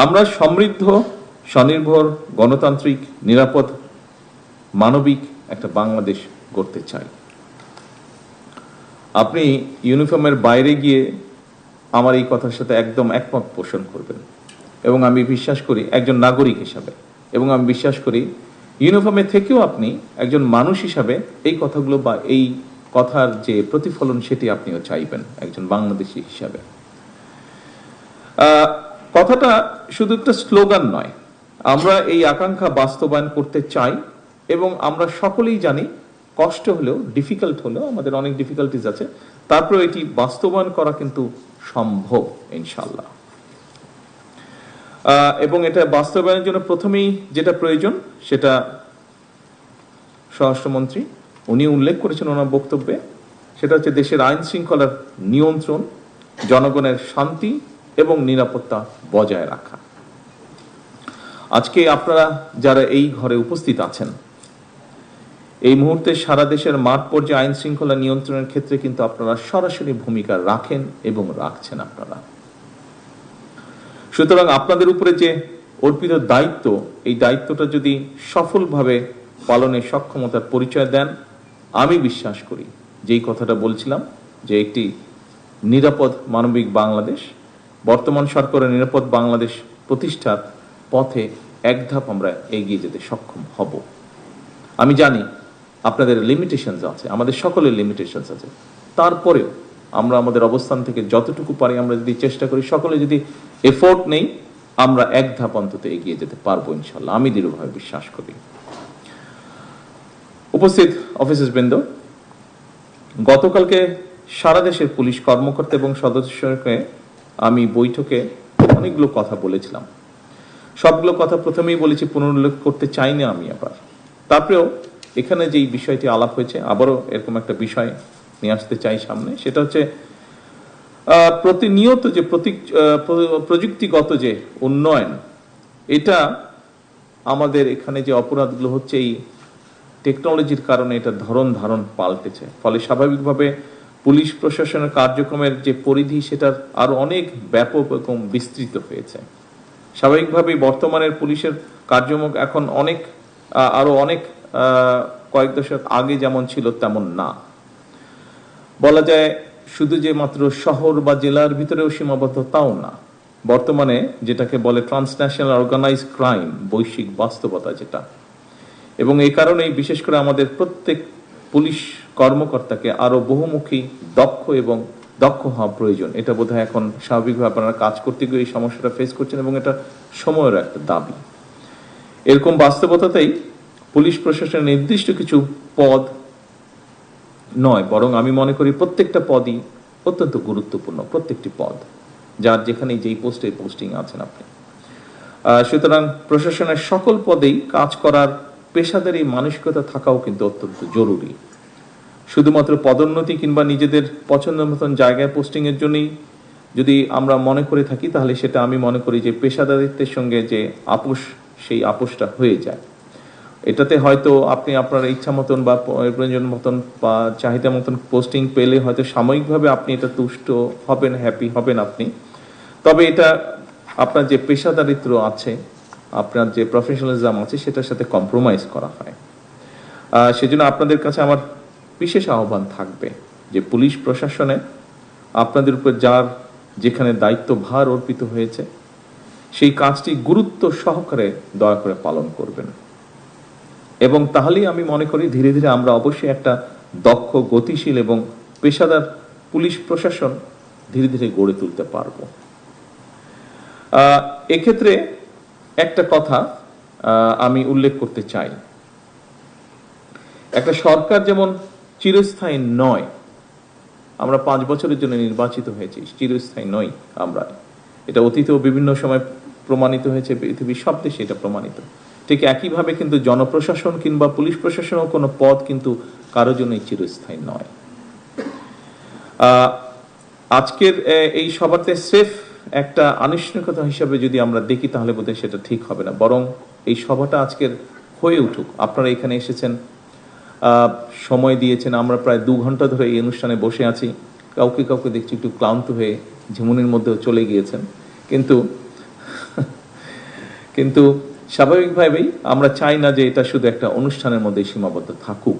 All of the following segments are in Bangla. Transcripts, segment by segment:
আমরা সমৃদ্ধ, স্বনির্ভর, গণতান্ত্রিক, নিরাপদ, মানবিক একটা বাংলাদেশ গড়তে চাই। আপনি ইউনিফর্মের বাইরে গিয়ে আমার এই কথার সাথে একদম একমত পোষণ করবেন, এবং আমি বিশ্বাস করি একজন নাগরিক হিসাবে, এবং আমি বিশ্বাস করি ইউনিফর্মে থেকেও আপনি একজন মানুষ হিসাবে এই কথাগুলো বা এই কথার যে প্রতিফলন সেটি আপনিও চাইবেন একজন বাংলাদেশী হিসাবে। কথাটা শুধু একটা স্লোগান নয়, আমরা এই আকাঙ্ক্ষা বাস্তবায়ন করতে চাই, এবং আমরা সকলেই জানি কষ্ট হলেও, ডিফিকাল্ট হলেও, আমাদের অনেক ডিফিকাল্টিজ আছে, তারপরে এটি বাস্তবায়ন করা কিন্তু সম্ভব ইনশাল্লাহ। এবং এটা বাস্তবায়নের জন্য প্রথমেই যেটা প্রয়োজন সেটা স্বরাষ্ট্রমন্ত্রী উনি উল্লেখ করেছেন ওনার বক্তব্যে, সেটা হচ্ছে দেশের আইন শৃঙ্খলার নিয়ন্ত্রণ, জনগণের শান্তি এবং নিরাপত্তা বজায় রাখা। আজকে আপনারা যারা এই ঘরে উপস্থিত আছেন, এই মুহূর্তে সারা দেশের মাঠ পর্যায়ে আইন শৃঙ্খলা নিয়ন্ত্রণের ক্ষেত্রে কিন্তু আপনারা সরাসরি ভূমিকা রাখেন এবং রাখছেন আপনারা। সুতরাং আপনাদের উপরে যে অর্পিত দায়িত্ব, এই দায়িত্বটা যদি সফলভাবে পালনের সক্ষমতার পরিচয় দেন, আমি বিশ্বাস করি যেই কথাটা বলছিলাম যে একটি নিরাপদ মানবিক বাংলাদেশ, বর্তমান সরকারের নিরাপদ বাংলাদেশ প্রতিষ্ঠার পথে এক ধাপ আমরা এগিয়ে যেতে সক্ষম হব। আমি জানি আপনাদের লিমিটেশনস আছে, আমাদের সকলের লিমিটেশনস আছে, তারপরেও আমরা আমাদের অবস্থান থেকে যতটুকু পারি আমরা যদি চেষ্টা করি, সকলে যদি এফোর্ট নেই, আমরা এক ধাপ অন্তত এগিয়ে যেতে পারবো ইনশাল্লাহ, আমি দৃঢ়ভাবে বিশ্বাস করি। উপস্থিত অফিসার্সবৃন্দ, গতকালকে সারা দেশের পুলিশ কর্মকর্তা এবং সদস্যকে আমি বৈঠকে অনেকগুলো কথা বলেছিলাম। সবগুলো কথা প্রথমেই বলেছি, পুনরুল্লেখ করতে চাই না আমি আবার। তারপরেও এখানে যেই বিষয়টি আলাপ হয়েছে, আবারও এরকম একটা বিষয় নিয়ে আসতে চাই সামনে, সেটা হচ্ছে প্রতিনিয়ত যে প্রযুক্তিগত যে উন্নয়ন, এটা আমাদের এখানে যে অপরাধগুলো হচ্ছে এই টেকনোলজির কারণে এটা ধারণ পাল্টেছে, ফলে স্বাভাবিকভাবে পুলিশ প্রশাসনের কার্যক্রমের যে পরিধি সেটার আরো অনেক ব্যাপক এবং বিস্তৃত হয়েছে। স্বাভাবিকভাবে বর্তমানের পুলিশের কার্যক্রম এখন আরো অনেক কয়েক দশক আগে যেমন ছিল তেমন না। বলা যায় শুধু যে মাত্র শহর বা জেলার ভিতরেও সীমাবদ্ধ তাও না, বর্তমানে যেটাকে বলে ট্রান্সন্যাশনাল অর্গানাইজ ক্রাইম, বৈশ্বিক বাস্তবতা যেটা, এবং এই কারণেই বিশেষ করে আমাদের প্রত্যেক পুলিশ কর্মকর্তাকে আরো বহুমুখী, দক্ষ হওয়া প্রয়োজন। এটা বোধহয় এখন স্বাভাবিকভাবে আপনারা কাজ করতে গিয়ে এই সমস্যাটা ফেস করছেন, এবং এটা সময়ের একটা দাবি। এরকম বাস্তবতাতেই পুলিশ প্রশাসনের নির্দিষ্ট কিছু পদ নয়, বরং আমি মনে করি প্রত্যেকটা পদই অত্যন্ত গুরুত্বপূর্ণ, প্রত্যেকটি পদ, যার যেখানে যেই পোস্টিং আছেন আপনি। সুতরাং প্রশাসনের সকল পদেই কাজ করার পেশাদারি মানসিকতা থাকাও কিন্তু অত্যন্ত জরুরি। শুধুমাত্র পদোন্নতি কিংবা নিজেদের পছন্দ মতন জায়গায় পোস্টিং এর জন্যই যদি আমরা মনে করে থাকি, তাহলে সেটা আমি মনে করি যে পেশাদারিত্বের সঙ্গে যে আপোষ, সেই আপোষটা হয়ে যায়। এটাতে হয়তো আপনি আপনার ইচ্ছা মতন বা প্রয়োজন মতন বা চাহিদা মতন পোস্টিং পেলে হয়তো সাময়িকভাবে আপনি এটা তুষ্ট হবেন, হ্যাপি হবেন আপনি, তবে এটা আপনার যে পেশাদারিত্ব আছে, আপনার যে প্রফেশনালিজম আছে, সেটার সাথে কম্প্রোমাইজ করা হয়। সেজন্য আপনাদের কাছে আমার বিশেষ আহ্বান থাকবে যে পুলিশ প্রশাসনে আপনাদের উপর যার যেখানে দায়িত্ব ভার অর্পিত হয়েছে, সেই কাজটি গুরুত্ব সহকারে দয়া করে পালন করবেন, এবং তাহলেই আমি মনে করি ধীরে ধীরে আমরা অবশ্যই একটা দক্ষ, গতিশীল এবং পেশাদার পুলিশ প্রশাসন ধীরে ধীরে গড়ে তুলতে পারব। এক্ষেত্রে একটা কথা আমি উল্লেখ করতে চাই, একটা সরকার যেমন চিরস্থায়ী নয়, আমরা 5 বছরের জন্য নির্বাচিত হয়েছি, চিরস্থায়ী নই আমরা, এটা অতীতেও বিভিন্ন সময় প্রমাণিত হয়েছে, পৃথিবীর সব দেশে এটা প্রমাণিত। ঠিক একইভাবে কিন্তু জনপ্রশাসন কিংবা পুলিশ প্রশাসনও কোনো পদ কিন্তু কারো জন্যই চিরস্থায়ী নয়। আজকের এই সভাতে স্রেফ একটা আনুষ্ঠানিকতা হিসাবে যদি আমরা দেখি, তাহলে বোধহয় সেটা ঠিক হবে না, বরং এই সভাটা আজকের হয়ে উঠুক। আপনারা এখানে এসেছেন, সময় দিয়েছেন, আমরা প্রায় 2 ঘন্টা ধরে এই অনুষ্ঠানে বসে আছি, কাউকে দেখছি একটু ক্লান্ত হয়ে ঝিমুনির মধ্যেও চলে গিয়েছেন, কিন্তু কিন্তু স্বাভাবিকভাবেই আমরা চাই না যে এটা শুধু একটা অনুষ্ঠানের মধ্যে সীমাবদ্ধ থাকুক,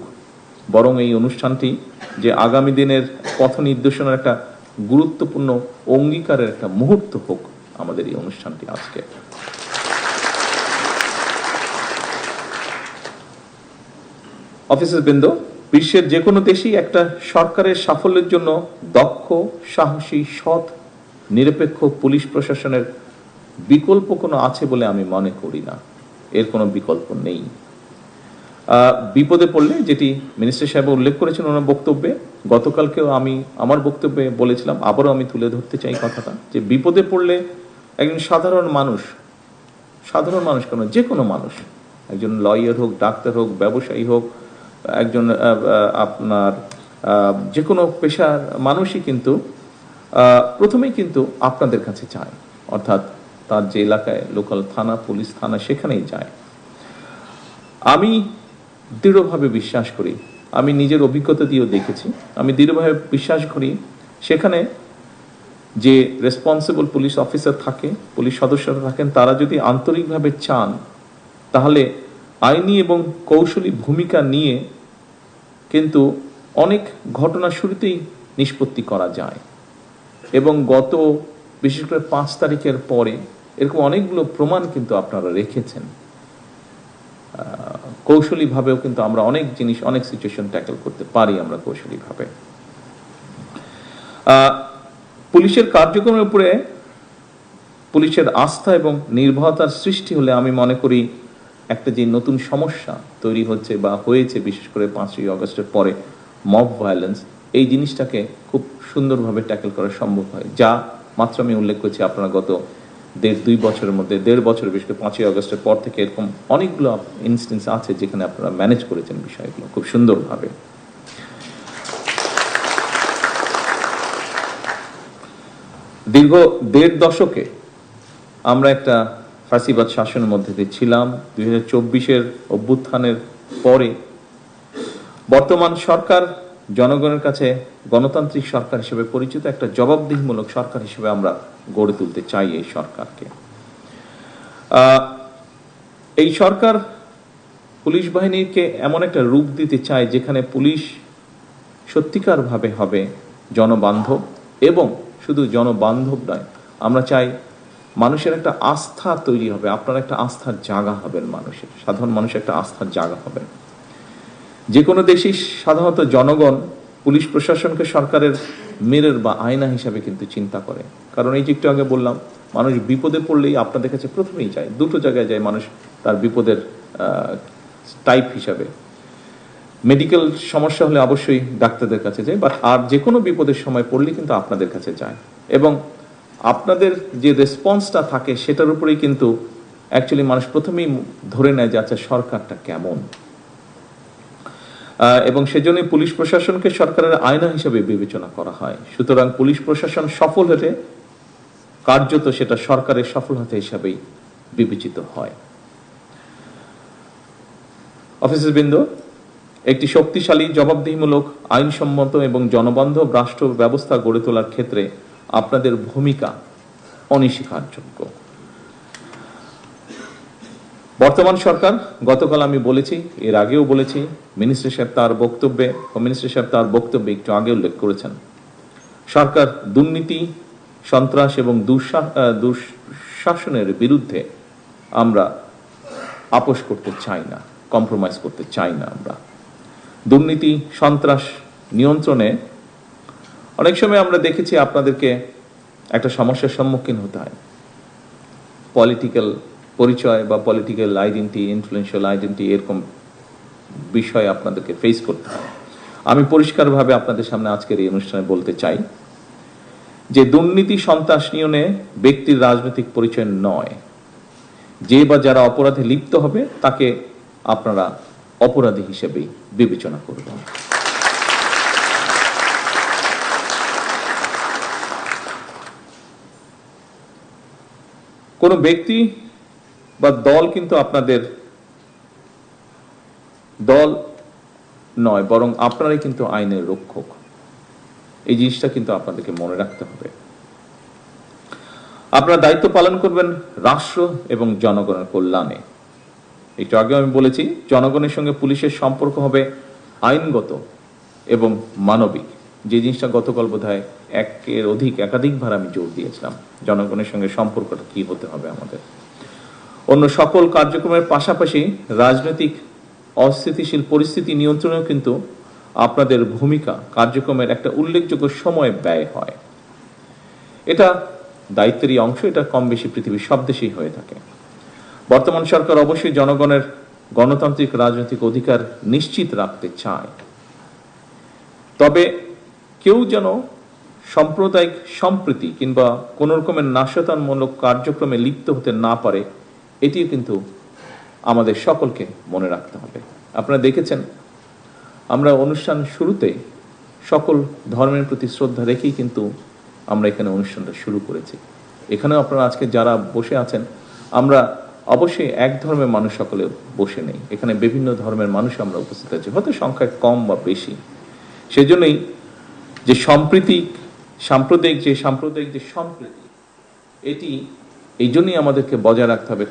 বরং এই অনুষ্ঠানটি যে আগামী দিনের পথ নির্দেশনার একটা গুরুত্বপূর্ণ অঙ্গীকারের একটা মুহূর্ত হোক আমাদের এই অনুষ্ঠানটি আজকে। অফিসার বৃন্দ, বিশ্বের যে কোনো দেশেই একটা সরকারের সাফল্যের জন্য দক্ষ, সাহসী, সৎ, নিরপেক্ষ পুলিশ প্রশাসনের বিকল্প কোনো আছে বলে আমি মনে করি না। এর কোনো বিকল্প নেই। বিপদে পড়লে, যেটি মিনিস্টার সাহেব উল্লেখ করেছেন ওনার বক্তব্যে, গতকালকেও আমি আমার বক্তব্যে বলেছিলাম, আবারও আমি তুলে ধরতে চাই কথাটা, যে বিপদে পড়লে একজন সাধারণ মানুষ কেন, যে কোনো মানুষ, একজন লয়ার হোক, ডাক্তার হোক, ব্যবসায়ী হোক, একজন আপনার যে কোনো পেশার মানুষই কিন্তু প্রথমেই কিন্তু আপনাদের কাছে চায়, অর্থাৎ তার যে এলাকায় লোকাল থানা, পুলিশ থানা, সেখানেই যায়। আমি দৃঢ়ভাবে বিশ্বাস করি, আমি নিজের অভিজ্ঞতা দিয়েও দেখেছি, আমি দৃঢ়ভাবে বিশ্বাস করি সেখানে যে রেসপন্সিবল পুলিশ অফিসার থাকে, পুলিশ সদস্যরা থাকেন, তারা যদি আন্তরিকভাবে চান তাহলে আইনি এবং কৌশলী ভূমিকা নিয়ে কিন্তু অনেক ঘটনা শুরুতেই নিষ্পত্তি করা যায়। এবং বিশেষ করে 5 তারিখের পরে এরকম অনেকগুলো প্রমাণ কিন্তু আপনারা রেখেছেন। কৌশলীভাবেও কিন্তু আমরা অনেক জিনিস, অনেক সিচুয়েশন ট্যাকেল করতে পারি আমরা কৌশলীভাবে। পুলিশের কার্যক্রমের উপরে পুলিশের আস্থা এবং নির্ভরতার সৃষ্টি হলে আমি মনে করি একটা যে নতুন সমস্যা তৈরি হচ্ছে বা হয়েছে, বিশেষ করে 5ই আগস্টের পরে মব ভায়োলেন্স, এই জিনিসটাকে খুব সুন্দরভাবে ট্যাকেল করা সম্ভব হয়। যা মাত্র আমি উল্লেখ করছি, আপনারা গত 1.5-2 বছরের মধ্যে, 1.5 বছর, বিশেষ করে 5ই আগস্টের পর থেকে এরকম অনেকগুলো ইনস্টেন্স আছে যেখানে আপনারা ম্যানেজ করেছেন বিষয়গুলো খুব সুন্দরভাবে। দীর্ঘ 1.5 দশকে আমরা একটা ফাঁসিবাদ শাসনের মধ্যে দিয়ে ছিলাম। 2024-এর অভ্যুত্থানের পরে বর্তমান সরকার জনগণের কাছে গণতান্ত্রিক সরকার হিসেবে পরিচিত, একটা জবাবদিহিমূলক সরকার হিসেবে আমরা গড়ে তুলতে চাই এই সরকারকে। এই সরকার পুলিশ বাহিনীকে এমন একটা রূপ দিতে চায় যেখানে পুলিশ সত্যিকারভাবে হবে জনবান্ধব, এবং শুধু জনবান্ধব নয়, আমরা চাই মানুষের একটা আস্থা তৈরি হবে, আপনারা একটা আস্থার জায়গা হবেন, মানুষের, সাধারণ মানুষের একটা আস্থার জায়গা হবেন। যে কোনো দেশেই সাধারণত জনগণ পুলিশ প্রশাসনকে সরকারের মিরর বা আয়না হিসাবে কিন্তু চিন্তা করে। কারণ এই যে একটু আগে বললাম, মানুষ বিপদে পড়লেই আপনাদের কাছে প্রথমেই যায়, দুটো জায়গায় যায় মানুষ তার বিপদের টাইপ হিসাবে। মেডিকেল সমস্যা হলে অবশ্যই ডাক্তারদের কাছে যায়, বাট আর যে কোনো বিপদের সময় পড়লে কিন্তু আপনাদের কাছে যায়, এবং আপনাদের যে রেসপন্সটা থাকে সেটার উপরেই কিন্তু অ্যাকচুয়ালি মানুষ প্রথমেই ধরে নেয় যে আচ্ছা সরকারটা কেমন। এবং সেজন্যই পুলিশ প্রশাসনকে সরকারের আয়না হিসেবে বিবেচনা করা হয়। সুতরাং পুলিশ প্রশাসন সফল হলে কার্যত সেটা সরকারের সফলতা হিসাবেই বিবেচিত হয়। অফিসারবৃন্দ, একটি শক্তিশালী, জবাবদিহিমূলক, আইনসম্মত এবং জনবান্ধব রাষ্ট্র ব্যবস্থা গড়ে তোলার ক্ষেত্রে আপনাদের ভূমিকা অনস্বীকারযোগ্য। বর্তমান সরকার, গতকাল আমি বলেছি, এর আগেও বলেছি, মিনিস্টার সাহেব তার বক্তব্যে একটু আগে উল্লেখ করেছেন, সরকার দুর্নীতি, সন্ত্রাস এবং দুঃশাসনের বিরুদ্ধে আমরা আপোষ করতে চাই না, কম্প্রোমাইজ করতে চাই না। আমরা দুর্নীতি, সন্ত্রাস নিয়ন্ত্রণে অনেক সময় আমরা দেখেছি আপনাদেরকে একটা সমস্যার সম্মুখীন হতে হয়। পলিটিক্যাল পরিচয় বা পলিটিক্যাল আইডেন্টি, ইনফ্লুয়েন্সিয়াল আইডেন্টি, এরকম বিষয় আপনাদেরকে ফেস করতে হয়। আমি পরিষ্কারভাবে আপনাদের সামনে আজকের এই অনুষ্ঠানে বলতে চাই যে দুর্নীতি, সন্ত্রাস নিয়ন্ত্রণে ব্যক্তির রাজনৈতিক পরিচয় নয়। যে বা যারা অপরাধে লিপ্ত হবে তাকে আপনারা অপরাধী হিসেবেই বিবেচনা করবেন। কোন ব্যক্তি বা দল কিন্তু আপনাদের দল নয়, বরং আপনারাই কিন্তু আইনের রক্ষক। এই জিনিসটা কিন্তু আপনাদেরকে মনে রাখতে হবে। আপনারা দায়িত্ব পালন করবেন রাষ্ট্র এবং জনগণের কল্যাণে। একটু আগে আমি বলেছি, জনগণের সঙ্গে পুলিশের সম্পর্ক হবে আইনগত এবং মানবিক। যে জিনিসটা গতকাল বোধহয় একাধিকবার আমি জোর দিয়েছিলাম, জনগণের সঙ্গে সম্পর্কটা কি হতে হবে আমাদের। অন্য সকল কার্যক্রমের পাশাপাশি রাজনৈতিক অস্থিতিশীল পরিস্থিতি নিয়ন্ত্রণেও কিন্তু আপনাদের ভূমিকা কার্যক্রমের একটা উল্লেখযোগ্য সময় ব্যয় হয়। এটা দায়িত্বেরই অংশ, এটা কম বেশি পৃথিবীর সব দেশেই হয়ে থাকে। বর্তমান সরকার অবশ্যই জনগণের গণতান্ত্রিক রাজনৈতিক অধিকার নিশ্চিত রাখতে চায়, তবে কেউ যেন সাম্প্রদায়িক সম্প্রীতি কিংবা কোন রকমের নাশকতামূলক কার্যক্রমে লিপ্ত হতে না পারে, এটিও কিন্তু আমাদের সকলকে মনে রাখতে হবে। আপনারা দেখেছেন, আমরা অনুষ্ঠান শুরুতে সকল ধর্মের প্রতি শ্রদ্ধা রেখেই কিন্তু আমরা এখানে অনুষ্ঠানটা শুরু করেছি। এখানেও আপনারা আজকে যারা বসে আছেন, আমরা অবশ্যই এক ধর্মের মানুষ সকলে বসে নেই, এখানে বিভিন্ন ধর্মের মানুষ আমরা উপস্থিত আছি, হয়তো সংখ্যায় কম বা বেশি। সেজন্যই যে সাম্প্রদায়িক যে সম্প্রীতি, এটি এই জন্যই আমাদেরকে বজায় রাখতে হবে,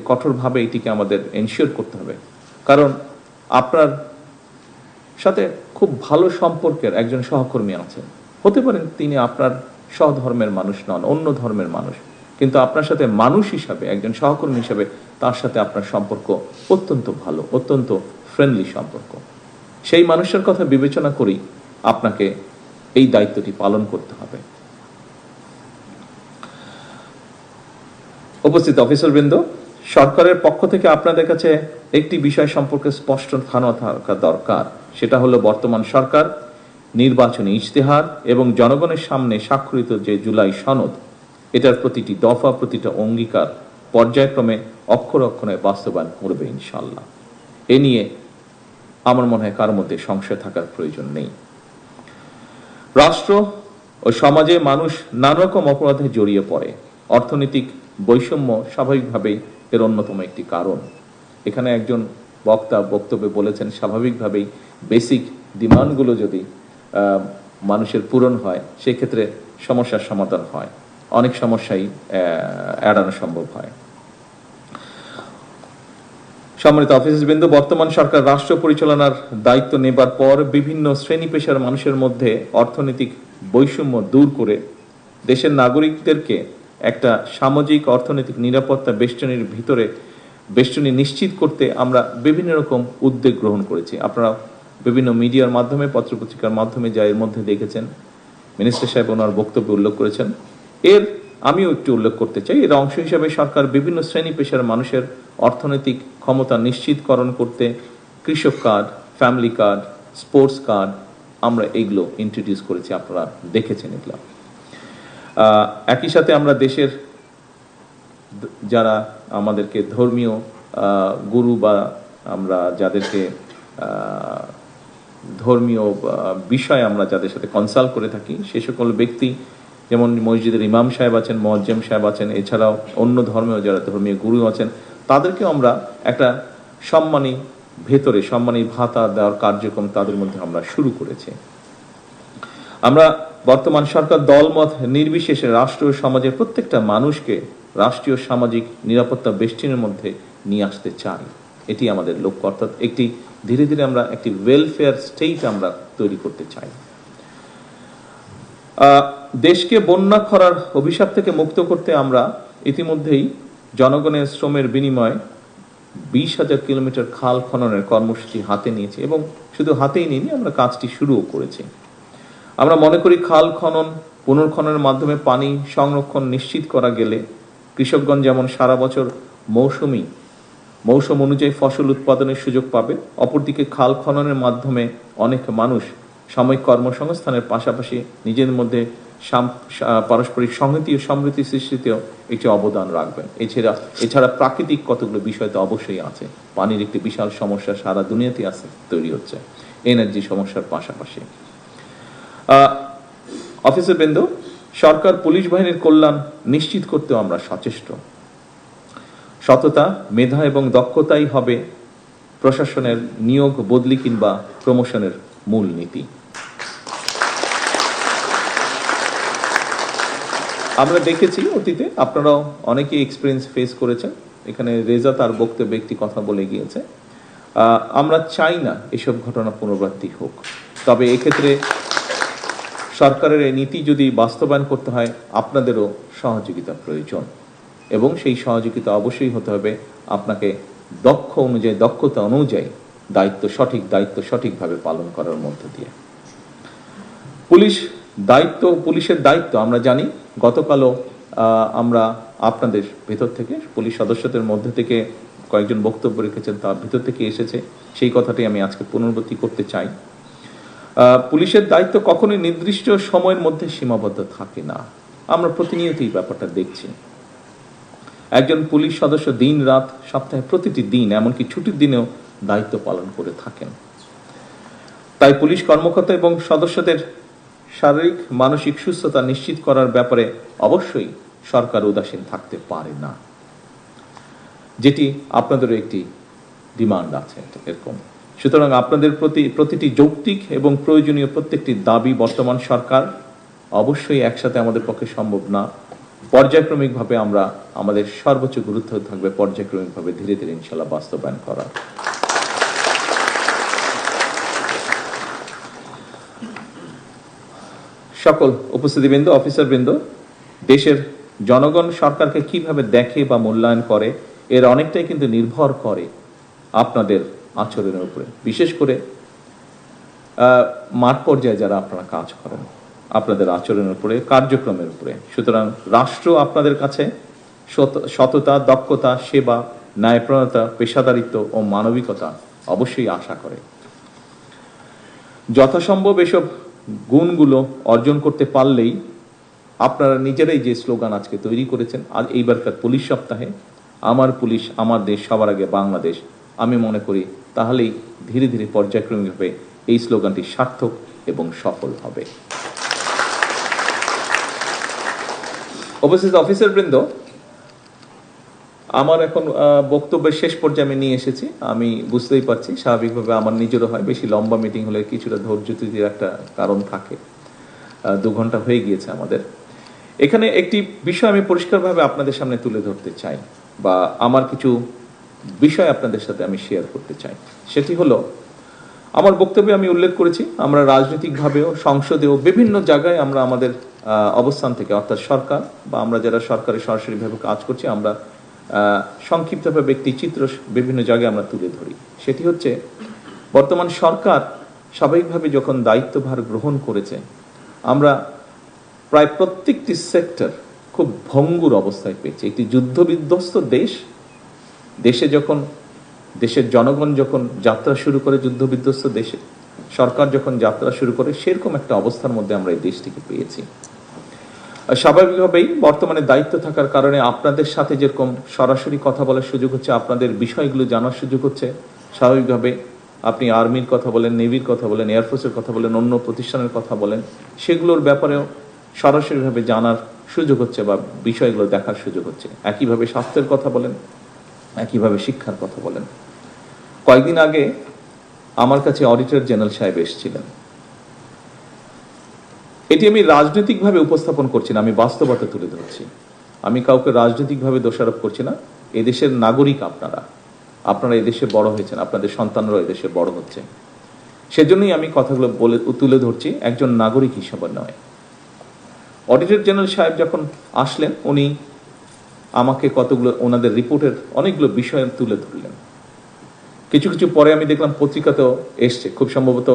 কঠোরভাবে এটিকে আমাদের এনশিওর করতে হবে। কারণ আপনার সাথে খুব ভালো সম্পর্কের একজন সহকর্মী আছেন, হতে পারেন তিনি আপনার সহধর্মের মানুষ নন, অন্য ধর্মের মানুষ, কিন্তু আপনার সাথে মানুষ হিসাবে, একজন সহকর্মী হিসাবে তার সাথে আপনার সম্পর্ক অত্যন্ত ভালো, অত্যন্ত ফ্রেন্ডলি সম্পর্ক। সেই মানুষের কথা বিবেচনা করেই আপনাকে এই দায়িত্বটি পালন করতে হবে। উপস্থিত অফিসারবৃন্দ, সরকারের পক্ষ থেকে আপনাদের কাছে একটি বিষয় সম্পর্কে স্পষ্ট ধারণা থাকা দরকার। সেটা হলো, বর্তমান সরকার নির্বাচনী ইশতেহার এবং জনগণের সামনে স্বাক্ষরিত যে জুলাই সনদ, এটার প্রতিটি দফা, প্রতিটা অঙ্গীকার পর্যায়ক্রমে অক্ষরে অক্ষরে বাস্তবায়ন করবে ইনশাআল্লাহ। এ নিয়ে আমার মনে হয় কারোর মধ্যে সংশয় থাকার প্রয়োজন নেই। রাষ্ট্র ও সমাজে মানুষ নানা রকম অপরাধে জড়িয়ে পড়ে। অর্থনৈতিক বৈষম্য স্বাভাবিকভাবেই এর অন্যতম একটি কারণ। এখানে একজন বক্তা বক্তব্যে বলেছেন, স্বাভাবিকভাবেই বেসিক ডিমান্ডগুলো যদি মানুষের পূরণ হয়, সেক্ষেত্রে সমস্যার সমাধান হয়, অনেক সমস্যাই এড়ানো সম্ভব হয়। সম্মানিত অফিসারবৃন্দ, বর্তমান সরকার রাষ্ট্র পরিচালনার দায়িত্ব নেবার পর বিভিন্ন শ্রেণী পেশার মানুষের মধ্যে অর্থনৈতিক বৈষম্য দূর করে দেশের নাগরিকদেরকে একটা সামাজিক অর্থনৈতিক নিরাপত্তা বেষ্টনী নিশ্চিত করতে আমরা বিভিন্ন রকম উদ্যোগ গ্রহণ করেছি। আপনারা বিভিন্ন মিডিয়ার মাধ্যমে, পত্রপত্রিকার মাধ্যমে যা এর মধ্যে দেখেছেন, মিনিস্টার সাহেব ওনার বক্তব্যে উল্লেখ করেছেন। আমিও একটু উল্লেখ করতে চাই, এর অংশ হিসাবে সরকার বিভিন্ন শ্রেণী পেশার মানুষের অর্থনৈতিক ক্ষমতা নিশ্চিতকরণ করতে কৃষক card, family card, sports card, আমরা এগুলো ইন্ট্রোডিউস করেছি, আপনারা দেখেছেন এগুলো। একই সাথে আমরা দেশের যারা আমাদেরকে ধর্মীয় গুরু বা আমরা যাদেরকে ধর্মীয় বিষয়ে আমরা যাদের সাথে কনসাল্ট করে থাকি, সে সকল ব্যক্তি, যেমন মসজিদের ইমাম সাহেব আছেন, মুয়াজ্জিম সাহেব আছেন, এছাড়াও অন্য ধর্মেও যারা ধর্মীয় গুরু আছেন, তাদেরকেও আমরা একটা সম্মানী ভাতা দেওয়ার কার্যক্রম তাদের মধ্যে আমরা শুরু করেছি। আমরা বর্তমান সরকার দলমত নির্বিশেষে রাষ্ট্র ও সমাজের প্রত্যেকটা মানুষকে রাষ্ট্রীয় সামাজিক নিরাপত্তা বেষ্টনীর মধ্যে নিয়ে আসতে চাই, এটি আমাদের লক্ষ্য। অর্থাৎ ধীরে ধীরে আমরা একটি ওয়েলফেয়ার স্টেট আমরা তৈরি করতে চাই। দেশকে বন্যা খরার অভিশাপ থেকে মুক্ত করতে আমরা ইতিমধ্যেই জনগণের শ্রমের বিনিময়ে 20,000 কিলোমিটার খাল খননের কর্মসূচি হাতে নিয়েছি, এবং শুধু হাতেই নিইনি, আমরা কাজটি শুরুও করেছি। আমরা মনে করি, খাল খনন পুনর্খননের মাধ্যমে পানি সংরক্ষণ নিশ্চিত করা গেলে কৃষকগণ যেমন সারা বছর মৌসুম অনুযায়ী ফসল উৎপাদনের সুযোগ পাবে, অপরদিকে খাল খননের মাধ্যমে অনেক মানুষ সাময়িক কর্মসংস্থানের পাশাপাশি নিজেদের মধ্যে পারস্পরিক সংহতি ও সমৃদ্ধি সৃষ্টিতেও একটি অবদান রাখবেন। এছাড়া প্রাকৃতিক কতগুলো বিষয় তো অবশ্যই আছে। পানির একটি বিশাল সমস্যা সারা দুনিয়াতে তৈরি হচ্ছে, এনার্জি সমস্যার পাশাপাশি। অফিসারবৃন্দ, সরকার পুলিশ বাহিনীর কল্যাণ নিশ্চিত করতেও আমরা সচেষ্ট। সততা, মেধা এবং দক্ষতাই হবে প্রশাসনের নিয়োগ, বদলি কিংবা প্রমোশনের মূল নীতি। আমরা দেখেছি অতীতে, আপনারাও অনেকেই এক্সপিরিয়েন্স ফেস করেছেন। এখানে রেজা তার বক্তব্যে একটি কথা বলে গিয়েছে, আমরা চাই না এসব ঘটনা পুনরাবৃত্তি হোক, তবে এক্ষেত্রে সরকারের এই নীতি যদি বাস্তবায়ন করতে হয় আপনাদেরও সহযোগিতা প্রয়োজন, এবং সেই সহযোগিতা অবশ্যই হতে হবে আপনাকে দক্ষতা অনুযায়ী দায়িত্ব সঠিকভাবে পালন করার মধ্য দিয়ে। পুলিশের দায়িত্ব আমরা জানি। গতকালও আমরা আপনাদের ভেতর থেকে, পুলিশ সদস্যদের মধ্যে থেকে কয়েকজন বক্তব্য রেখেছেন, তার ভিতর থেকে এসেছে, সেই কথাটি আমি আজকে পুনরাবৃত্তি করতে চাই। পুলিশের দায়িত্ব কখনোই নির্দিষ্ট সময়ের মধ্যে সীমাবদ্ধ থাকে না। আমরা প্রতিনিয়তই ব্যাপারটা দেখছি। একজন পুলিশ সদস্য দিন রাত সপ্তাহে প্রতিটি দিন, এমনকি ছুটির দিনেও দায়িত্ব পালন করে থাকেন। তাই পুলিশ কর্মকর্তা এবং সদস্যদের শারীরিক মানসিক সুস্থতা নিশ্চিত করার ব্যাপারে অবশ্যই সরকার উদাসীন থাকতে পারে না, যেটি আপনাদেরও একটি ডিমান্ড আছে এরকম। সুতরাং আপনাদের প্রতিটি যৌক্তিক এবং প্রয়োজনীয় প্রত্যেকটি দাবি বর্তমান সরকার অবশ্যই একসাথে আমাদের পক্ষে সম্ভব না, পর্যায়ক্রমিকভাবে আমরা আমাদের সর্বোচ্চ গুরুত্ব থাকবে পর্যায়ক্রমিকভাবে ধীরে ধীরে ইনশাল্লাহ বাস্তবায়ন করার। সকল উপস্থিতিবৃন্দ, অফিসারবৃন্দ, দেশের জনগণ সরকারকে কিভাবে দেখে বা মূল্যায়ন করে এর অনেকটাই কিন্তু নির্ভর করে আপনাদের আচরণের উপরে, বিশেষ করে মাঠ পর্যায়ে যারা আপনারা কাজ করেন, আপনাদের আচরণের উপরে, কার্যক্রমের উপরে। সুতরাং রাষ্ট্র আপনাদের কাছে সততা, দক্ষতা, সেবা, ন্যায়প্রণতা, পেশাদারিত্ব ও মানবিকতা অবশ্যই আশা করে। যথাসম্ভব এসব গুণগুলো অর্জন করতে পারলেই আপনারা নিজেরাই যে স্লোগান আজকে তৈরি করেছেন আজ এইবারকার পুলিশ সপ্তাহে, আমার পুলিশ আমার দেশ সবার আগে বাংলাদেশ, আমি মনে করি তাহলেই ধীরে ধীরে পর্যায়ক্রমিকভাবে এই স্লোগানটি সার্থক এবং সফল হবে। উপস্থিত অফিসারবৃন্দ, আমার এখন বক্তব্যের শেষ পর্যায়ে আমি নিয়ে এসেছি। আমি বুঝতেই পারছি স্বাভাবিকভাবে আমার নিজেরও হয়, বেশি লম্বা মিটিং হলে কিছুটা ধৈর্যচ্যুতির একটা কারণ থাকে। 2 ঘন্টা হয়ে গিয়েছে আমাদের। এখানে একটি বিষয় আমি পরিষ্কারভাবে আপনাদের সামনে তুলে ধরতে চাই, বা আমার কিছু বিষয় আপনাদের সাথে আমি শেয়ার করতে চাই। সেটি হলো, আমার বক্তব্যে আমি উল্লেখ করেছি আমরা রাজনৈতিকভাবেও, সংসদেও, বিভিন্ন জায়গায় আমরা আমাদের অবস্থান থেকে, অর্থাৎ সরকার বা আমরা যারা সরকারে সরাসরিভাবে কাজ করছি, আমরা সংক্ষিপ্তভাবে একটি চিত্র বিভিন্ন জায়গায় আমরা তুলে ধরি। সেটি হচ্ছে, বর্তমান সরকার স্বাভাবিকভাবে যখন দায়িত্বভার গ্রহণ করেছে, আমরা প্রায় প্রত্যেকটি সেক্টর খুব ভঙ্গুর অবস্থায় পেয়েছি। একটি যুদ্ধবিধ্বস্ত দেশে যখন দেশের জনগণ যখন যাত্রা শুরু করে, যুদ্ধবিধ্বস্ত দেশে সরকার যখন যাত্রা শুরু করে, সেরকম একটা অবস্থার মধ্যে আমরা এই দেশটিকে পেয়েছি। স্বাভাবিকভাবেই বর্তমানে দায়িত্ব থাকার কারণে আপনাদের সাথে যেরকম সরাসরি কথা বলার সুযোগ হচ্ছে, আপনাদের বিষয়গুলো জানার সুযোগ হচ্ছে, স্বাভাবিকভাবে আপনি আর্মির কথা বলেন, নেভির কথা বলেন, এয়ারফোর্সের কথা বলেন, অন্য প্রতিষ্ঠানের কথা বলেন, সেগুলোর ব্যাপারেও সরাসরিভাবে জানার সুযোগ হচ্ছে বা বিষয়গুলো দেখার সুযোগ হচ্ছে। একইভাবে স্বাস্থ্যের কথা বলেন, একইভাবে শিক্ষার কথা বলেন। কয়েকদিন আগে আমার কাছে অডিটর জেনারেল সাহেব এসেছিলেন। এটি আমি রাজনৈতিকভাবে উপস্থাপন করছি না, আমি বাস্তবতা তুলে ধরছি। আমি কাউকে রাজনৈতিকভাবে দোষারোপ করছি না। এদেশের নাগরিক আপনারা এদেশে বড় হয়েছেন, আপনাদের সন্তানরাও এদেশে বড় হচ্ছে, সেজন্যই আমি কথাগুলো তুলে ধরছি, একজন নাগরিক হিসেবে নয়। অডিটর জেনারেল সাহেব যখন আসলেন, উনি আমাকে ওনাদের রিপোর্টের অনেকগুলো বিষয় তুলে ধরলেন। কিছু পরে আমি দেখলাম পত্রিকাতেও এসছে, খুব সম্ভবত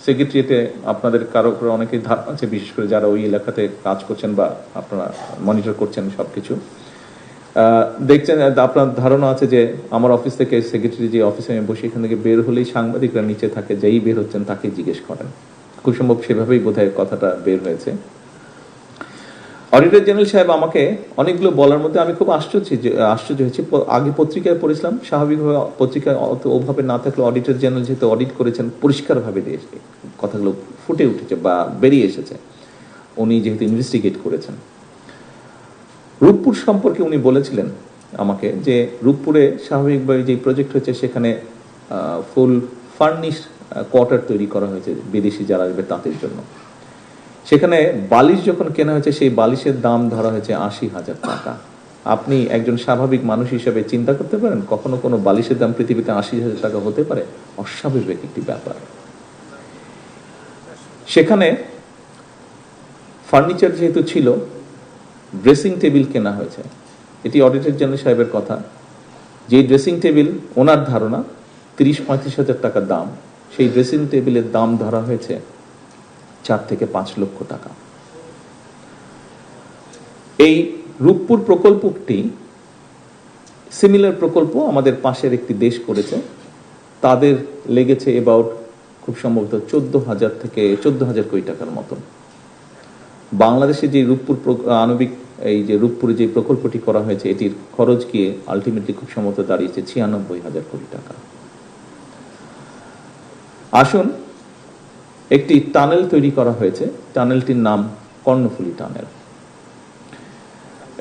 সেক্রেটারিয়েটে আপনাদের কারো অনেকেই ধারণা আছে, বিশেষ করে যারা ওই এলাকাতে কাজ করছেন বা আপনারা মনিটর করছেন সবকিছু দেখছেন, আপনার ধারণা আছে যে আমার অফিস থেকে সেক্রেটারি যে অফিসে আমি বসে, এখান থেকে বের হলেই সাংবাদিকরা নিচে থাকে, যেই বের হচ্ছেন তাকে জিজ্ঞেস করেন। খুব সম্ভব সেভাবেই বোধহয় কথাটা বের হয়েছে। অডিটর জেনারেল সাহেব আমাকে অনেকগুলো বলার মধ্যে আমি খুব আশ্চর্য হয়েছি। আগে পত্রিকায় পড়েছিলাম, স্বাভাবিকভাবে পত্রিকায় ওভাবে না থাকলে অডিটর জেনারেল যেহেতু অডিট করেছেন, পরিষ্কারভাবে কথাগুলো ফুটে উঠেছে বা বেরিয়ে এসেছে, উনি যেহেতু ইনভেস্টিগেট করেছেন। রূপপুর সম্পর্কে উনি বলেছিলেন আমাকে যে রূপপুরে স্বাভাবিকভাবে যে প্রজেক্ট হয়েছে, সেখানে ফুল ফার্নিশ কোয়ার্টার তৈরি করা হয়েছে বিদেশি যারা আসবে তাদের জন্য। সেখানে বালিশ যখন কেনা হয়েছে সেই বালিশের দাম ধরা হয়েছে 80,000 টাকা। আপনি একজন স্বাভাবিক মানুষ হিসেবে চিন্তা করতে পারেন কখনো কোনো বালিশের দাম পৃথিবীতে 80,000 টাকা হতে পারে? অস্বাভাবিক একটি ব্যাপার। সেখানে ফার্নিচার যেহেতু ছিল, ড্রেসিং টেবিল কেনা হয়েছে। এটি অডিটর জেনারেল সাহেবের কথা, যে ড্রেসিং টেবিল ওনার ধারণা 30-35,000 টাকা দাম, সেই ড্রেসিং টেবিলের দাম ধরা হয়েছে 4 থেকে 5 লক্ষ টাকা। এই রূপপুর প্রকল্পটি সিমিলার প্রকল্প আমাদের পাশের একটি দেশ করেছে, তাদের লেগেছে অ্যাবাউট খুব সম্ভবত 14,000 থেকে 14,000 কোটি টাকার মতন। বাংলাদেশে যে রূপপুর আণবিক এই যে রূপপুরে যে প্রকল্পটি করা হয়েছে এটির খরচ গিয়ে আলটিমেটলি খুব সম্ভবত দাঁড়িয়েছে 96,000 কোটি টাকা। আসুন, একটি টানেল তৈরি করা হয়েছে, টানেলটির নাম কর্ণফুলী টানেল।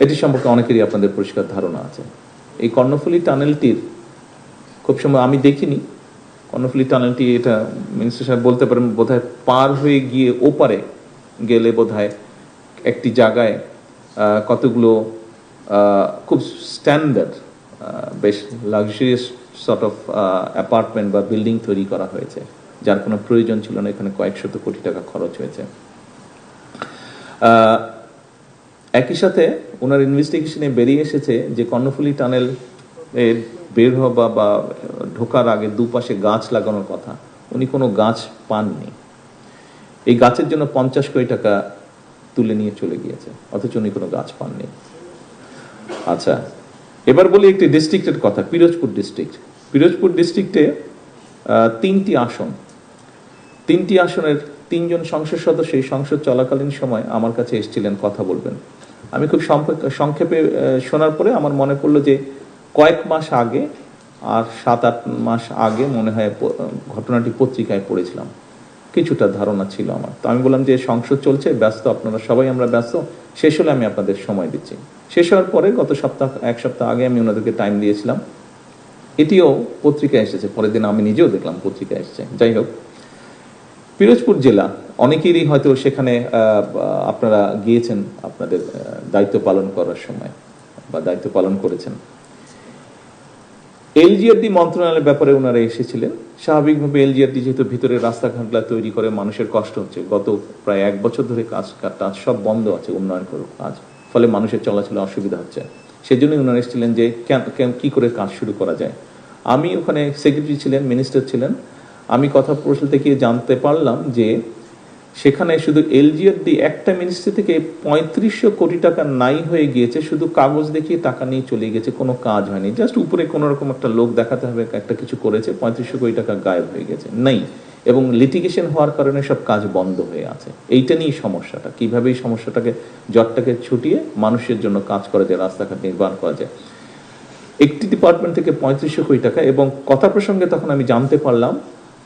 এটি সম্পর্কে অনেকেরই আপনাদের পরিষ্কার ধারণা আছে। এই কর্ণফুলী টানেলটির খুব সময় আমি দেখিনি, কর্ণফুলী টানেলটি এটা মিনিস্টার সাহেব বলতে পারেন বোধহয় পার হয়ে গিয়ে ওপারে গেলে বোধহয় একটি জায়গায় কতগুলো খুব স্ট্যান্ডার্ড বেশ লাক্সারিয়াস সর্ট অফ অ্যাপার্টমেন্ট বা বিল্ডিং তৈরি করা হয়েছে, যার কোনো প্রয়োজন ছিল না। এখানে কয়েক শত কোটি টাকা খরচ হয়েছে। একই সাথে ওনার ইনভেস্টিগেশনে বেরিয়ে এসেছে যে কর্ণফুলী টানেল বের হওয়া বা ঢোকার আগে দুপাশে গাছ লাগানোর কথা, উনি কোনো গাছ পাননি। এই গাছের জন্য 50 কোটি টাকা তুলে নিয়ে চলে গিয়েছে, অথচ উনি কোনো গাছ পাননি। আচ্ছা, এবার বলি একটি ডিস্ট্রিক্টের কথা, পিরোজপুর ডিস্ট্রিক্ট। পিরোজপুর ডিস্ট্রিক্টে 3টি আসন, 3টি আসনের 3 জন সংসদ সদস্য এই সংসদ চলাকালীন সময় আমার কাছে এসেছিলেন কথা বলবেন। আমি খুব সংক্ষেপে শোনার পরে আমার মনে পড়লো যে কয়েক মাস আগে আর 7-8 মাস আগে মনে হয় ঘটনাটি পত্রিকায় পড়েছিলাম, কিছুটা ধারণা ছিল আমার। তো আমি বললাম যে সংসদ চলছে, ব্যস্ত আপনারা সবাই, আমরা ব্যস্ত, শেষ হলে আমি আপনাদের সময় দিচ্ছি। শেষ হওয়ার পরে গত এক সপ্তাহ আগে আমি ওনাদেরকে টাইম দিয়েছিলাম, এটিও পত্রিকায় এসেছে, পরের দিন আমি নিজেও দেখলাম পত্রিকায় এসেছে। যাই হোক, পিরোজপুর জেলা অনেকেরই হয়তো সেখানে আপনারা গিয়েছেন আপনাদের দায়িত্ব পালন করার সময় বা দায়িত্ব পালন করেছেন। এলজিআরডি মন্ত্রণালয়ের ব্যাপারে ওনারা এসেছিলেন। স্বাভাবিকভাবে এলজিআরডি যেহেতু ভিতরে রাস্তাঘাটগুলো তৈরি করে মানুষের কষ্ট হচ্ছে, গত প্রায় 1 বছর ধরে কাজ সব বন্ধ আছে, উন্নয়ন কাজ, ফলে মানুষের চলাচলে অসুবিধা হচ্ছে। সেজন্যই ওনারা এসেছিলেন যে কি করে কাজ শুরু করা যায়। আমি ওখানে সেক্রেটারি ছিলেন, মিনিস্টার ছিলেন। আমি কথা বলতে গিয়ে জানতে পারলাম যে সেখানে শুধু এলজিআরডি একটা মিনিস্ট্রি থেকে 3500 কোটি টাকা নাই হয়ে গিয়েছে, শুধু কাগজ দেখিয়ে টাকা নিয়ে চলে গেছে, কোনো কাজ হয়নি। জাস্ট উপরে কোনো রকম একটা লোক দেখাতে হবে একটা কিছু করেছে, 3500 কোটি টাকা গায়েব হয়ে গেছে, নেই। এবং লিটিগেশন হওয়ার কারণে সব কাজ বন্ধ হয়ে আছে। এইটা নিয়েই সমস্যাটা, কিভাবে এই সমস্যাটাকে জটটাকে ছুটিয়ে মানুষের জন্য কাজ করা যায়, রাস্তাঘাট নির্মাণ করা যায়। একটি ডিপার্টমেন্ট থেকে 3500 কোটি টাকা, এবং কথা প্রসঙ্গে তখন আমি জানতে পারলাম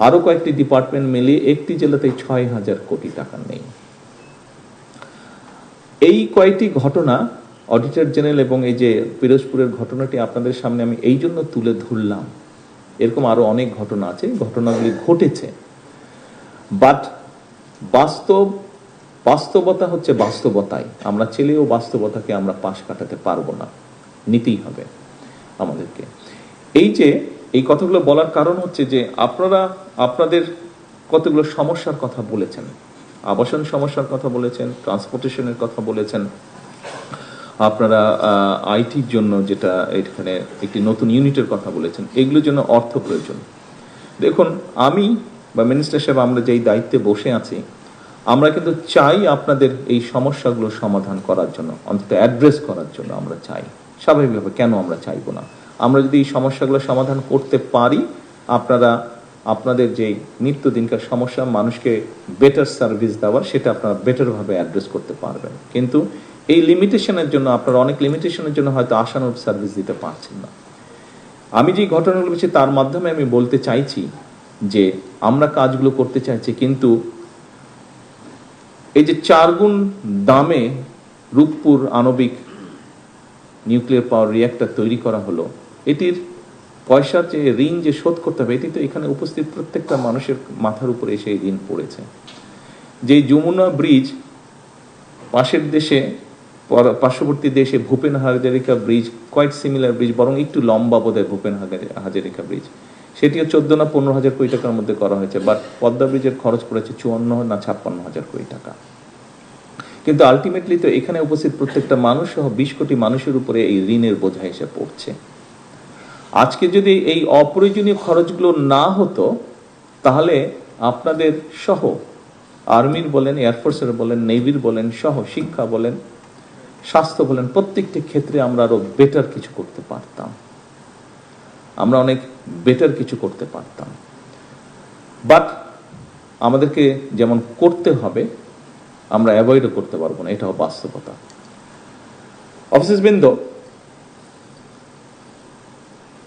আরো কয়েকটি ডিপার্টমেন্ট মিলিয়ে একটি জেলাতে 6,000 কোটি টাকা নেই। এই কয়েকটি ঘটনা অডিটর জেনারেল এবং এই যে পিরোজপুরের ঘটনাটি আপনাদের সামনে আমি এই জন্য তুলে ধরলাম, এরকম আরো অনেক ঘটনা আছে, ঘটনাগুলি ঘটেছে, বাট বাস্তবতা হচ্ছে বাস্তবতাই। আমরা ছেলেও বাস্তবতাকে আমরা পাশ কাটাতে পারবো না, নিতেই হবে আমাদেরকে। এই কথাগুলো বলার কারণ হচ্ছে যে আপনারা আপনাদের কতগুলো সমস্যার কথা বলেছেন, আবাসন সমস্যার কথা বলেছেন, ট্রান্সপোর্টেশনের কথা বলেছেন, আপনারা আইটির জন্য যেটা এখানে একটি নতুন ইউনিটের কথা বলেছেন, এগুলোর জন্য অর্থ প্রয়োজন। দেখুন, আমি বা মিনিস্টার সাহেব আমরা যেই দায়িত্বে বসে আছি, আমরা কিন্তু চাই আপনাদের এই সমস্যাগুলো সমাধান করার জন্য, অন্তত অ্যাড্রেস করার জন্য আমরা চাই। স্বাভাবিকভাবে কেন আমরা চাইবো না? আমরা যদি এই সমস্যাগুলো সমাধান করতে পারি, আপনারা আপনাদের যে নিত্যদিনকার সমস্যা, মানুষকে বেটার সার্ভিস দেওয়ার, সেটা আপনারা বেটারভাবে অ্যাড্রেস করতে পারবেন। কিন্তু এই লিমিটেশনের জন্য, আপনারা অনেক লিমিটেশনের জন্য হয়তো আশানুরূপ সার্ভিস দিতে পারছেন না। আমি যে ঘটনাগুলো বলছি তার মাধ্যমে আমি বলতে চাইছি যে আমরা কাজগুলো করতে চাইছি, কিন্তু এই যে 4 গুণ দামে রূপপুর আণবিক নিউক্লিয়ার পাওয়ার রিঅ্যাক্টর তৈরি করা হলো, এটির পয়সার যে ঋণ যে শোধ করতে হবে, এটি তো এখানে উপস্থিত প্রত্যেকটা মানুষের মাথার উপরে এসে এই ঋণ পড়েছে। যে যমুনা ব্রিজ পাশের দেশে, পার্শ্ববর্তী দেশে Bhupen Hazarika bridge, quite similar bridge, বরং একটু লম্বা বোধহয় ভূপেন হাজারিকা ব্রিজ, সেটিও 14 না 15 হাজার কোটি টাকার মধ্যে করা হয়েছে। বাট পদ্মা ব্রিজের খরচ পড়েছে 54 না 56 হাজার কোটি টাকা। কিন্তু আলটিমেটলি তো এখানে উপস্থিত প্রত্যেকটা মানুষ সহ 20 কোটি মানুষের উপরে এই ঋণের বোঝা এসে পড়ছে। আজকে যদি এই অপ্রয়োজনীয় খরচগুলো না হতো, তাহলে আপনাদের সহ আর্মির বলেন, এয়ারফোর্সের বলেন, নেভির বলেন, সহ শিক্ষা বলেন, স্বাস্থ্য বলেন, প্রত্যেকটি ক্ষেত্রে আমরা আরো বেটার কিছু করতে পারতাম। আমরা অনেক বেটার কিছু করতে পারতাম। বাট আমাদেরকে যেমন করতে হবে, আমরা অ্যাভয়েডও করতে পারবো না, এটাও বাস্তবতা। অফিসার্স বৃন্দ,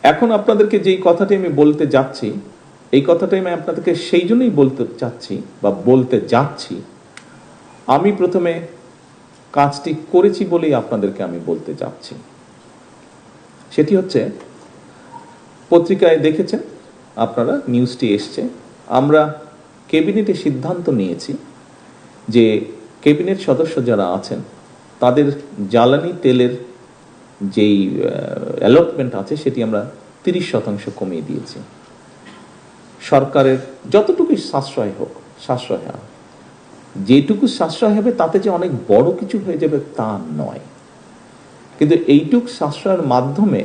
এখন আপনাদেরকে যেই কথাটি আমি বলতে যাচ্ছি, এই কথাটাই আমি আপনাদেরকে সেই জন্যই বলতে চাচ্ছি বা বলতে যাচ্ছি। আমি প্রথমে কাজটি করেছি বলেই আপনাদেরকে আমি বলতে যাচ্ছি। সেটি হচ্ছে, পত্রিকায় দেখেছেন আপনারা, নিউজটি এসছে, আমরা ক্যাবিনেটে সিদ্ধান্ত নিয়েছি যে ক্যাবিনেট সদস্য যারা আছেন তাদের জ্বালানি তেলের যেই অ্যালটমেন্ট আছে সেটি আমরা 30% কমিয়ে দিয়েছি। সরকারের যতটুকু সাশ্রয় হোক, সাশ্রয় হয়, যেটুকু সাশ্রয় হবে তাতে যে অনেক বড় কিছু হয়ে যাবে তা নয়, কিন্তু এইটুক সাশ্রয়ের মাধ্যমে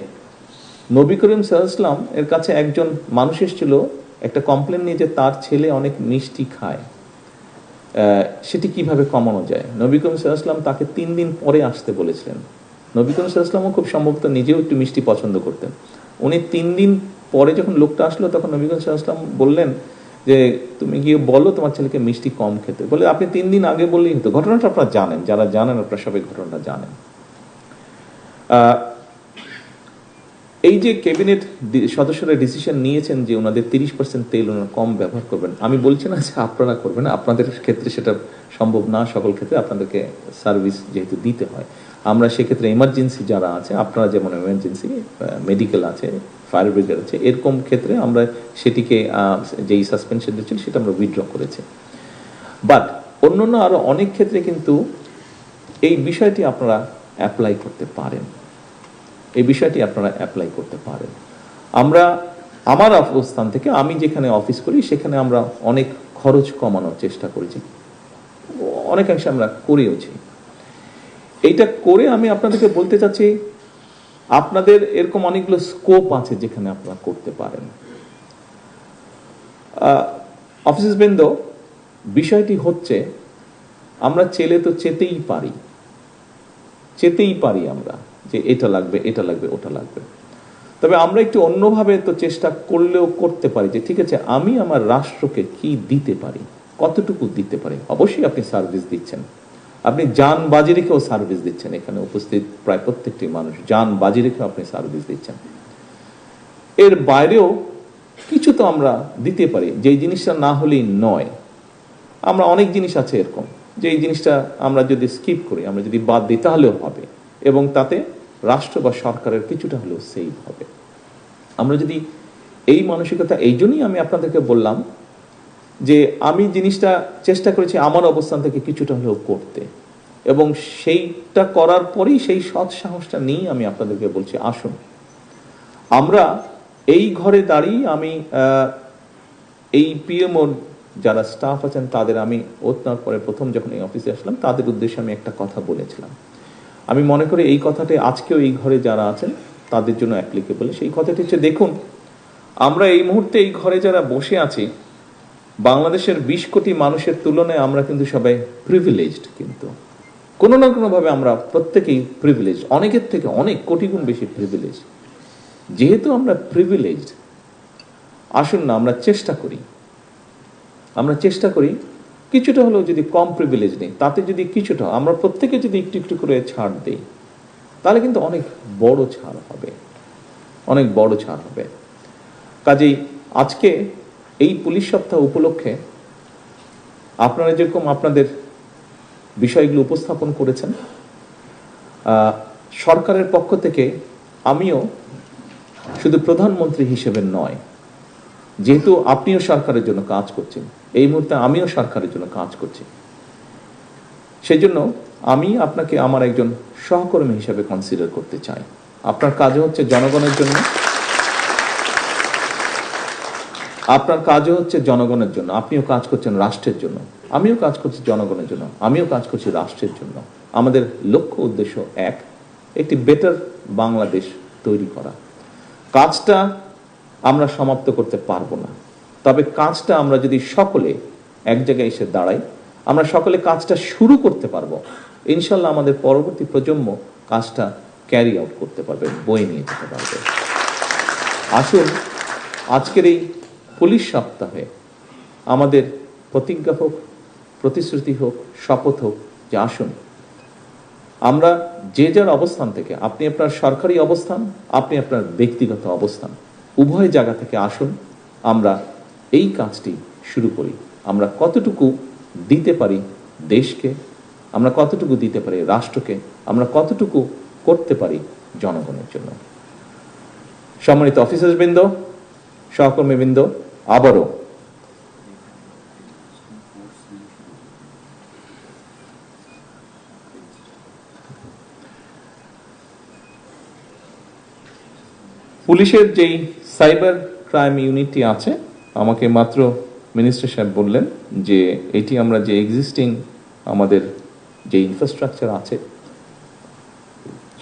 নবী করিম সাল্লাল্লাহু আলাইহি ওয়াসাল্লাম এর কাছে একজন মানুষ এসেছিল একটা কমপ্লেন নিয়ে যে তার ছেলে অনেক মিষ্টি খায়, সেটি কিভাবে কমানো যায়। নবী করিম সাল্লাল্লাহু আলাইহি ওয়াসাল্লাম তাকে 3 দিন পরে আসতে বলেছিলেন। নবী করিম সাল্লাল্লাহু আলাইহি ওয়াসাল্লামও খুব সম্ভবত নিজেও একটু মিষ্টি পছন্দ করতেন। উনি 3 দিন পরে যখন লোকটা আসলো, তখন নবী করিম সাল্লাল্লাহু আলাইহি ওয়াসাল্লাম বললেন যে তুমি গিয়ে বলো তোমার ছেলেকে মিষ্টি কম খেতে। বলে আপনি 3 দিন আগে বললেই হতো। ঘটনাটা আপনারা জানেন, যারা জানেন আপনারা সবাই ঘটনাটা জানেন। এই যে ক্যাবিনেট সদস্যরা ডিসিশন নিয়েছেন যে ওনাদের 30% তেল ওনারা কম ব্যবহার করবেন, আমি বলছি না যে আপনারা করবেন, আপনাদের ক্ষেত্রে সেটা সম্ভব না, সকল ক্ষেত্রে আপনাদেরকে সার্ভিস যেহেতু দিতে হয়। আমরা সেক্ষেত্রে এমার্জেন্সি যারা আছে, আপনারা যেমন এমার্জেন্সি মেডিকেল আছে, ফায়ার ব্রিগেড আছে, এরকম ক্ষেত্রে আমরা সেটিকে যেই সাসপেনশন দিচ্ছিল সেটা আমরা উইথড্র করেছি। বাট অন্যান্য আরো অনেক ক্ষেত্রে কিন্তু এই বিষয়টি আপনারা অ্যাপ্লাই করতে পারেন, এই বিষয়টি আপনারা অ্যাপ্লাই করতে পারেন। আমরা আমার অবস্থান থেকে, আমি যেখানে অফিস করি সেখানে আমরা অনেক খরচ কমানোর চেষ্টা করেছি, অনেকাংশে আমরা করেওছি। এইটা করে আমি আপনাদেরকে বলতে চাচ্ছি, আপনাদের এরকম অনেকগুলো স্কোপ আছে যেখানে আপনারা করতে পারেন। অফিসার্স বৃন্দ, বিষয়টি হচ্ছে আমরা চেলে তো চেতেই পারি আমরা যে এটা লাগবে, এটা লাগবে, ওটা লাগবে। তবে আমরা একটু অন্যভাবে তো চেষ্টা করলেও করতে পারি যে ঠিক আছে, আমি আমার রাষ্ট্রকে কি দিতে পারি, কতটুকু দিতে পারি। অবশ্যই আপনি সার্ভিস দিচ্ছেন, আপনি জান বাজি রেখেও সার্ভিস দিচ্ছেন। এখানে উপস্থিত প্রায় প্রত্যেকটি মানুষ জান বাজি রেখেও আপনি সার্ভিস দিচ্ছেন। এর বাইরেও কিছু তো আমরা দিতে পারি, যেই জিনিসটা না হলেই নয়। আমরা অনেক জিনিস আছে এরকম যে এই জিনিসটা আমরা যদি স্কিপ করি, আমরা যদি বাদ দিই তাহলেও হবে, এবং তাতে রাষ্ট্র বা সরকারের কিছুটা হলেও সেভ হবে। আমরা যদি এই মানসিকতা, এই জন্যই আমি আপনাদেরকে বললাম যে আমি জিনিসটা চেষ্টা করেছি আমার অবস্থান থেকে কিছুটা হলেও করতে, এবং সেইটা করার পরেই সেই সৎ সাহসটা নিয়ে আমি আপনাদেরকে বলছি, আসুন আমরা এই ঘরে দাঁড়িয়ে, আমি এই পিএমও যারা স্টাফ আছেন তাদের, আমি ওতনার পরে প্রথম যখন এই অফিসে আসলাম তাদের উদ্দেশ্যে আমি একটা কথা বলেছিলাম। আমি মনে করি এই কথাটি আজকেও এই ঘরে যারা আছেন তাদের জন্য অ্যাপ্লিকেবল। সেই কথাটি হচ্ছে, দেখুন আমরা এই মুহূর্তে এই ঘরে যারা বসে আছি, বাংলাদেশের 20 কোটি মানুষের তুলনায় আমরা কিন্তু সবাই প্রিভিলেজড, কিন্তু কোনো না কোনোভাবে আমরা প্রত্যেকেই প্রিভিলেজ, অনেকের থেকে অনেক কোটি গুণ বেশি প্রিভিলেজ। যেহেতু আমরা প্রিভিলেজড, আসুন না আমরা চেষ্টা করি কিছুটা হলেও যদি কম প্রিভিলেজ নেই, তাতে যদি কিছুটা আমরা প্রত্যেকে যদি একটু একটু করে ছাড় দেই, তাহলে কিন্তু অনেক বড় ছাড় হবে, অনেক বড় ছাড় হবে। কাজেই আজকে এই পুলিশ সপ্তাহ উপলক্ষে আপনারা যেরকম আপনাদের বিষয়গুলো উপস্থাপন করেছেন, সরকারের পক্ষ থেকে আমিও শুধু প্রধানমন্ত্রী হিসেবে নয়, যেহেতু আপনিও সরকারের জন্য কাজ করছেন, এই মুহূর্তে আমিও সরকারের জন্য কাজ করছি, সেজন্য আমি আপনাকে আমার একজন সহকর্মী হিসেবে কনসিডার করতে চাই। আপনার কাজ হচ্ছে জনগণের জন্য, আপনার কাজও হচ্ছে জনগণের জন্য। আপনিও কাজ করছেন রাষ্ট্রের জন্য, আমিও কাজ করছি জনগণের জন্য, আমিও কাজ করছি রাষ্ট্রের জন্য। আমাদের লক্ষ্য উদ্দেশ্য এক, একটি বেটার বাংলাদেশ তৈরি করা। কাজটা আমরা সমাপ্ত করতে পারবো না, তবে কাজটা আমরা যদি সকলে এক জায়গায় এসে দাঁড়াই, আমরা সকলে কাজটা শুরু করতে পারবো। ইনশাল্লাহ আমাদের পরবর্তী প্রজন্ম কাজটা ক্যারি আউট করতে পারবে, বয়ে নিয়ে যেতে পারবে। আসুন আজকের এই পুলিশ সপ্তাহে আমাদের প্রতিজ্ঞা হোক, প্রতিশ্রুতি হোক, শপথ হোক যে আসুন আমরা যে যার অবস্থান থেকে, আপনি আপনার সরকারি অবস্থান, আপনি আপনার ব্যক্তিগত অবস্থান, উভয় জায়গা থেকে আসুন আমরা এই কাজটি শুরু করি। আমরা কতটুকু দিতে পারি দেশকে, আমরা কতটুকু দিতে পারি রাষ্ট্রকে, আমরা কতটুকু করতে পারি জনগণের জন্য। সম্মানিত অফিসারবৃন্দ, সহকর্মীবৃন্দ, আবারও পুলিশের যেই সাইবার ক্রাইম ইউনিটটি আছে, আমাকে মাত্র মিনিস্টার সাহেব বললেন যে এটি আমরা যে এক্সিস্টিং আমাদের যে ইনফ্রাস্ট্রাকচার আছে,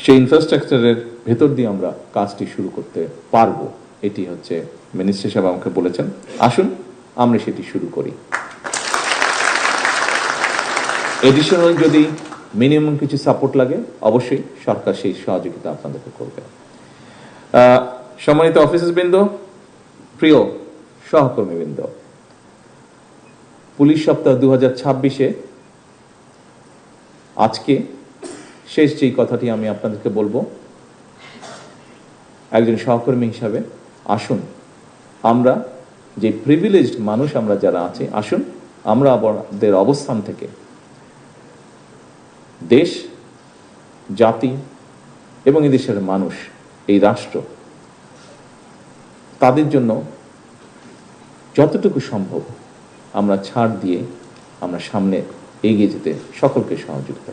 সেই ইনফ্রাস্ট্রাকচারের ভেতর দিয়ে আমরা কাজটি শুরু করতে পারবো। এটি হচ্ছে মিনিস্টার সাহেব আমাকে বলেছেন। আসুন আমরা সেটি শুরু করি। এডিশনাল যদি মিনিমাম কিছু সাপোর্ট লাগে, অবশ্যই সরকার সেই সহযোগিতা আপনাদেরকে করবে। সম্মানিত অফিসারবৃন্দ, প্রিয় সহকর্মীবৃন্দ, পুলিশ সপ্তাহ 2026-এ আজকে শেষ যেই কথাটি আমি আপনাদেরকে বলবো, একজন সহকর্মী হিসাবে আসুন আমরা যে প্রিভিলেজড মানুষ আমরা যারা আছে, আসুন আমরা আমাদের অবস্থান থেকে দেশ, জাতি এবং এদেশের মানুষ, এই রাষ্ট্র, তাদের জন্য যতটুকু সম্ভব আমরা ছাড় দিয়ে আমরা সামনে এগিয়ে যেতে সকলকে সহযোগিতা